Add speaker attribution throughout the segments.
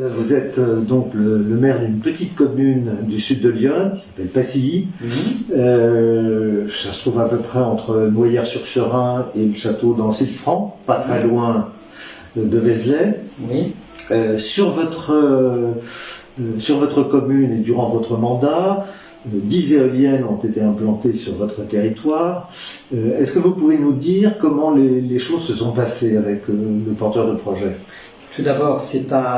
Speaker 1: vous êtes donc le maire d'une petite commune du sud de Lyon, qui s'appelle Passilly. Ça se trouve à peu près entre Noyères-sur-Serein et le château d'Ancey-le-Franc, pas très loin de Vézelay.
Speaker 2: Oui.
Speaker 1: Sur votre commune et durant votre mandat, 10 éoliennes ont été implantées sur votre territoire. Est-ce que vous pouvez nous dire comment les choses se sont passées avec le porteur de projet?
Speaker 2: Tout d'abord,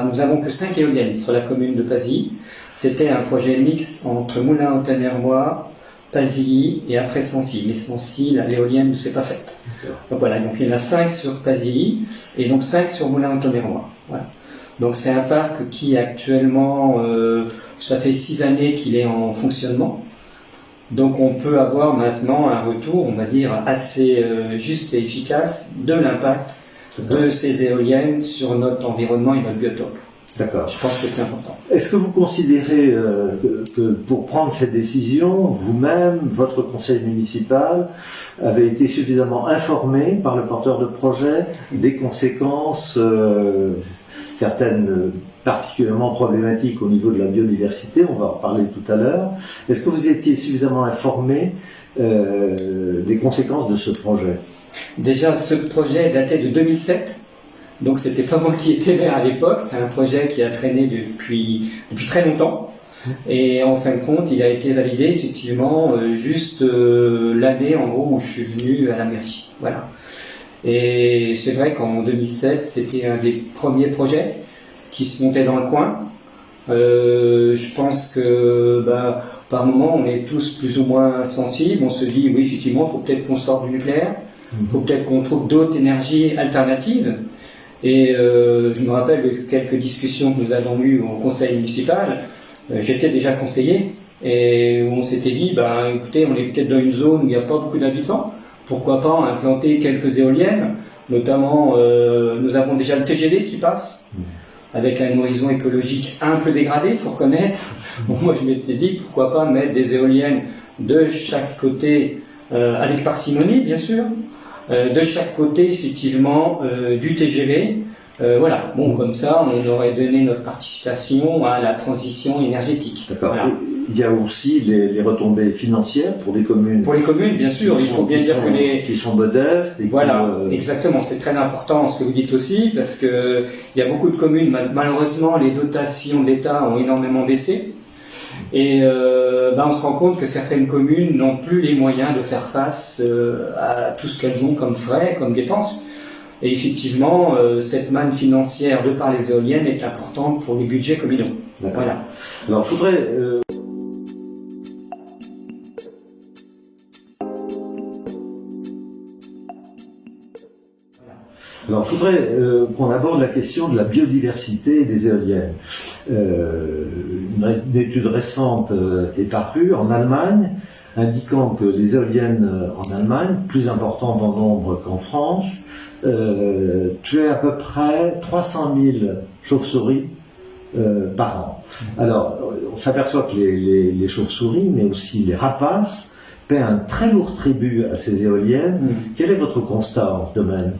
Speaker 2: nous n'avons que 5 éoliennes sur la commune de Passilly. C'était un projet mixte entre Moulins-en-Thénermois, Passilly et après Sancy. Mais Sancy, l'éolienne ne s'est pas faite. Donc voilà, donc il y en a 5 sur Passilly et donc 5 sur Moulins-en-Thénermois. Voilà. Donc c'est un parc qui actuellement, ça fait 6 années qu'il est en fonctionnement. Donc on peut avoir maintenant un retour, on va dire, assez juste et efficace de l'impact de ces éoliennes sur notre environnement et notre biotope.
Speaker 1: D'accord.
Speaker 2: Je pense que c'est important.
Speaker 1: Est-ce que vous considérez que pour prendre cette décision, vous-même, votre conseil municipal, avez été suffisamment informé par le porteur de projet des conséquences, certaines particulièrement problématiques au niveau de la biodiversité, on va en parler tout à l'heure. Est-ce que vous étiez suffisamment informé des conséquences de ce projet?
Speaker 2: Déjà, ce projet datait de 2007, donc c'était pas moi qui étais maire à l'époque, c'est un projet qui a traîné depuis très longtemps, et en fin de compte, il a été validé effectivement juste l'année en gros où je suis venu à la mairie. Voilà. Et c'est vrai qu'en 2007, c'était un des premiers projets qui se montait dans le coin. Je pense que par moment, on est tous plus ou moins sensibles, on se dit oui, effectivement, il faut peut-être qu'on sorte du nucléaire. Il faut peut-être qu'on trouve d'autres énergies alternatives. Et je me rappelle de quelques discussions que nous avons eues au conseil municipal. J'étais déjà conseiller et on s'était dit, écoutez, on est peut-être dans une zone où il n'y a pas beaucoup d'habitants. Pourquoi pas implanter quelques éoliennes? Notamment, nous avons déjà le TGV qui passe, avec un horizon écologique un peu dégradé, il faut reconnaître. Donc moi, je m'étais dit, pourquoi pas mettre des éoliennes de chaque côté, avec parcimonie, bien sûr. De chaque côté, effectivement, du TGV. Voilà, bon, comme ça, on aurait donné notre participation à la transition énergétique.
Speaker 1: D'accord.
Speaker 2: Voilà.
Speaker 1: Il y a aussi les retombées financières pour les communes.
Speaker 2: Pour les communes, bien sûr, il faut bien dire que
Speaker 1: qui sont modestes. Et
Speaker 2: voilà, exactement, c'est très important ce que vous dites aussi, parce que il y a beaucoup de communes, malheureusement, les dotations de l'État ont énormément baissé. Et on se rend compte que certaines communes n'ont plus les moyens de faire face à tout ce qu'elles ont comme frais, comme dépenses. Et effectivement, cette manne financière de par les éoliennes est importante pour les budgets communaux. Voilà.
Speaker 1: Alors, je voudrais... Alors, je voudrais qu'on aborde la question de la biodiversité des éoliennes. Une étude récente est parue en Allemagne, indiquant que les éoliennes en Allemagne, plus importantes en nombre qu'en France, tuaient à peu près 300 000 chauves-souris par an. Alors, on s'aperçoit que les chauves-souris, mais aussi les rapaces, paient un très lourd tribut à ces éoliennes. Quel est votre constat en ce domaine?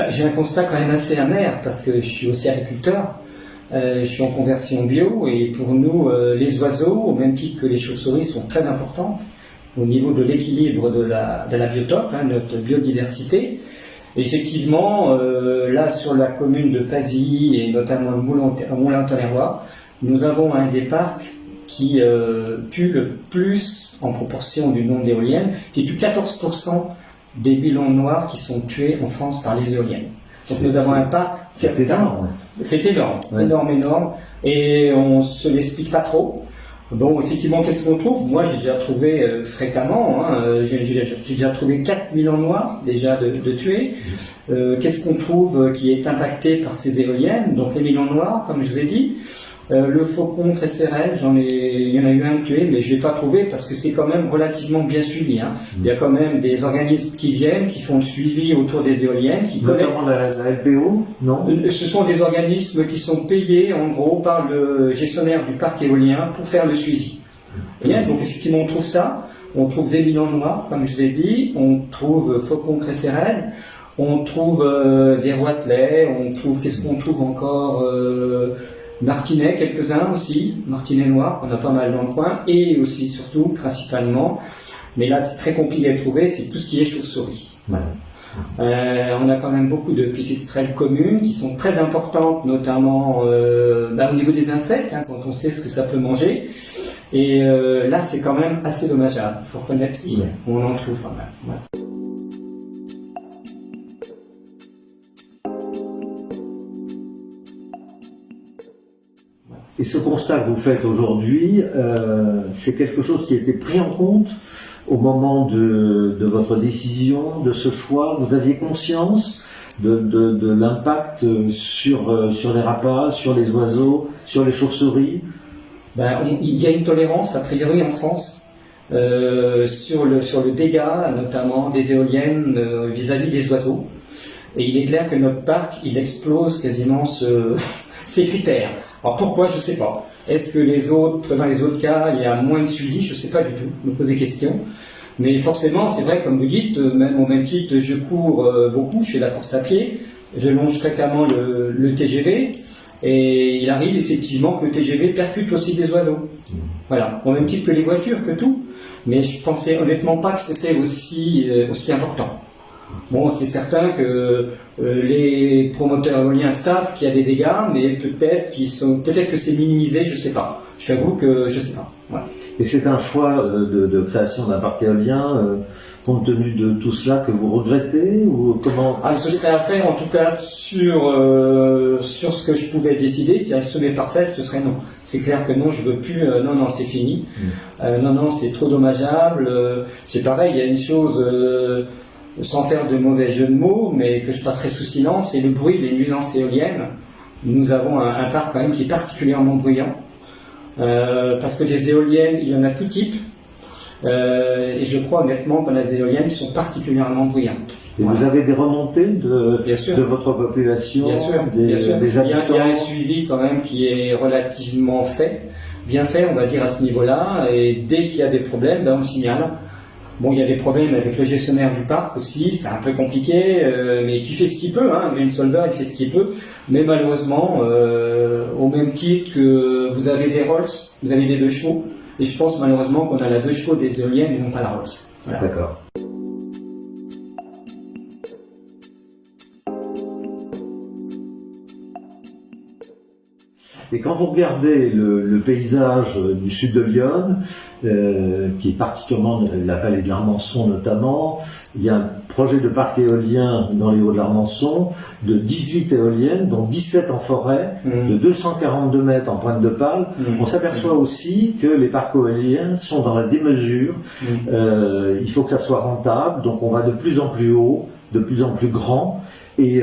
Speaker 2: J'ai un constat quand même assez amer parce que je suis aussi agriculteur, je suis en conversion bio et pour nous les oiseaux, au même titre que les chauves-souris, sont très importants au niveau de l'équilibre de la biotope, notre biodiversité. Et effectivement, là sur la commune de Passilly et notamment Moulins-en-Thénermois, nous avons un des parcs qui tue le plus en proportion du nombre d'éoliennes, qui tue 14% des villons noirs qui sont tués en France par les éoliennes. Donc nous avons un parc...
Speaker 1: C'est énorme.
Speaker 2: C'est énorme,
Speaker 1: ouais.
Speaker 2: énorme, et on se l'explique pas trop. Bon, effectivement, qu'est-ce qu'on trouve? Moi, j'ai déjà trouvé fréquemment, j'ai déjà trouvé 4 millions noirs déjà de tués. Qu'est-ce qu'on trouve qui est impacté par ces éoliennes? Donc les millions noirs, comme je vous ai dit. Le faucon tresserelle, il y en a eu un tué, mais je ne l'ai pas trouvé parce que c'est quand même relativement bien suivi. Il y a quand même des organismes qui viennent, qui font le suivi autour des éoliennes.
Speaker 1: Notamment la LPO, non?
Speaker 2: Ce sont des organismes qui sont payés en gros par le gestionnaire du parc éolien pour faire le suivi. Bien, donc effectivement on trouve ça, on trouve des millions noirs, comme je vous ai dit, on trouve faucon tresserelle, on trouve des roitelets, on trouve, qu'est-ce qu'on trouve encore Martinets, quelques-uns aussi, martinets noirs, qu'on a pas mal dans le coin, et aussi, surtout, principalement, mais là c'est très compliqué à trouver, c'est tout ce qui est chauve-souris.
Speaker 1: Ouais.
Speaker 2: On a quand même beaucoup de pipistrelles communes qui sont très importantes, notamment au niveau des insectes, hein, quand on sait ce que ça peut manger. Et là, c'est quand même assez dommageable. Il faut reconnaître qu'on en trouve quand même. Ouais.
Speaker 1: Et ce constat que vous faites aujourd'hui, c'est quelque chose qui a été pris en compte au moment de votre décision, de ce choix. Vous aviez conscience de l'impact sur les rapaces, sur les oiseaux, sur les chauves-souris?
Speaker 2: Il y a une tolérance, a priori, en France, sur le dégât, notamment des éoliennes vis-à-vis des oiseaux. Et il est clair que notre parc, il explose quasiment ces critères. Alors pourquoi, je ne sais pas. Est-ce que dans les autres cas, il y a moins de suivi? Je ne sais pas du tout, je me pose des questions. Mais forcément, c'est vrai, comme vous dites, même au même titre, je cours beaucoup, je fais la course à pied, je longe fréquemment le TGV, et il arrive effectivement que le TGV percute aussi des oiseaux. Voilà, au même titre que les voitures, que tout. Mais je pensais honnêtement pas que c'était aussi important. Bon, c'est certain que les promoteurs éoliens savent qu'il y a des dégâts, mais peut-être que c'est minimisé, je sais pas. J'avoue que je sais pas. Voilà.
Speaker 1: Et c'est un choix de création d'un parc éolien, compte tenu de tout cela, que vous regrettez ou comment?
Speaker 2: Ce serait à faire en tout cas sur ce que je pouvais décider. C'est-à-dire sur mes parcelles, ce serait non. C'est clair que non, je veux plus. Non, c'est fini. Non, c'est trop dommageable. C'est pareil, il y a une chose, sans faire de mauvais jeu de mots, mais que je passerai sous silence, c'est le bruit des nuisances éoliennes. Nous avons un parc quand même qui est particulièrement bruyant. Parce que des éoliennes, il y en a tout type, et je crois honnêtement qu'on a des éoliennes qui sont particulièrement bruyantes.
Speaker 1: Et voilà. Vous avez des remontées de votre population?
Speaker 2: Bien sûr.
Speaker 1: Des
Speaker 2: Il y a un suivi quand même qui est relativement bien fait, on va dire, à ce niveau-là, et dès qu'il y a des problèmes, on le signale. Bon, il y a des problèmes avec le gestionnaire du parc aussi, c'est un peu compliqué, mais qui fait ce qu'il peut, hein, mais le soldat, il fait ce qu'il peut. Mais malheureusement, au même titre que vous avez des Rolls, vous avez des 2 chevaux, et je pense malheureusement qu'on a la 2 chevaux des éoliennes et non pas la Rolls. Voilà.
Speaker 1: D'accord. Et quand vous regardez le paysage du sud de Lyon, qui est particulièrement la vallée de l'Armançon notamment, il y a un projet de parc éolien dans les Hauts de l'Armançon de 18 éoliennes, dont 17 en forêt, de 242 mètres en pointe de pale. On s'aperçoit aussi que les parcs éoliens sont dans la démesure. Il faut que ça soit rentable, donc on va de plus en plus haut, de plus en plus grand, et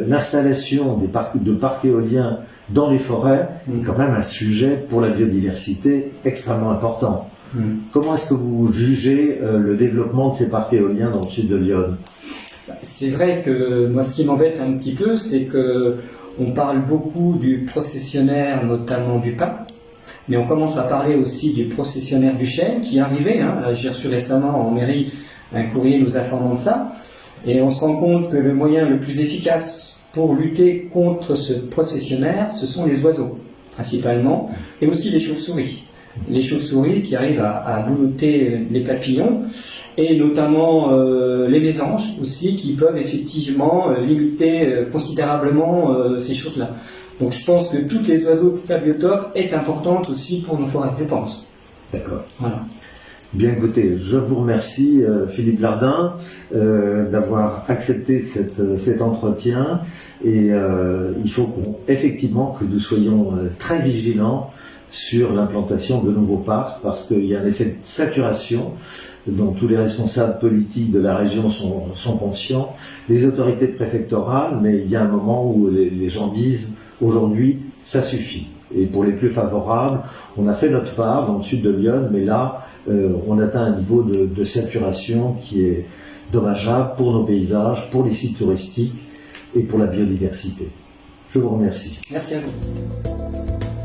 Speaker 1: l'installation de parcs éoliens dans les forêts est quand même un sujet pour la biodiversité extrêmement important. Comment est-ce que vous jugez le développement de ces parcs éoliens dans le sud de Lyon?
Speaker 2: C'est vrai que moi, ce qui m'embête un petit peu, c'est que on parle beaucoup du processionnaire, notamment du pain, mais on commence à parler aussi du processionnaire du chêne qui est arrivé. J'ai reçu récemment en mairie un courrier nous informant de ça, et on se rend compte que le moyen le plus efficace pour lutter contre ce processionnaire, ce sont les oiseaux, principalement, et aussi les chauves-souris. Les chauves-souris qui arrivent à boulotter les papillons, et notamment les mésanges aussi, qui peuvent effectivement limiter considérablement ces choses-là. Donc je pense que tous les oiseaux, toute la biotope est importante aussi pour nos forêts, je pense.
Speaker 1: D'accord.
Speaker 2: Voilà.
Speaker 1: Bien écoutez, je vous remercie Philippe Lardin d'avoir accepté cet entretien, et il faut effectivement que nous soyons très vigilants sur l'implantation de nouveaux parcs, parce qu'il y a un effet de saturation dont tous les responsables politiques de la région sont conscients, les autorités préfectorales, mais il y a un moment où les gens disent aujourd'hui ça suffit. Et pour les plus favorables, on a fait notre part dans le sud de Lyon, mais là on atteint un niveau de saturation qui est dommageable pour nos paysages, pour les sites touristiques et pour la biodiversité. Je vous remercie.
Speaker 2: Merci à vous.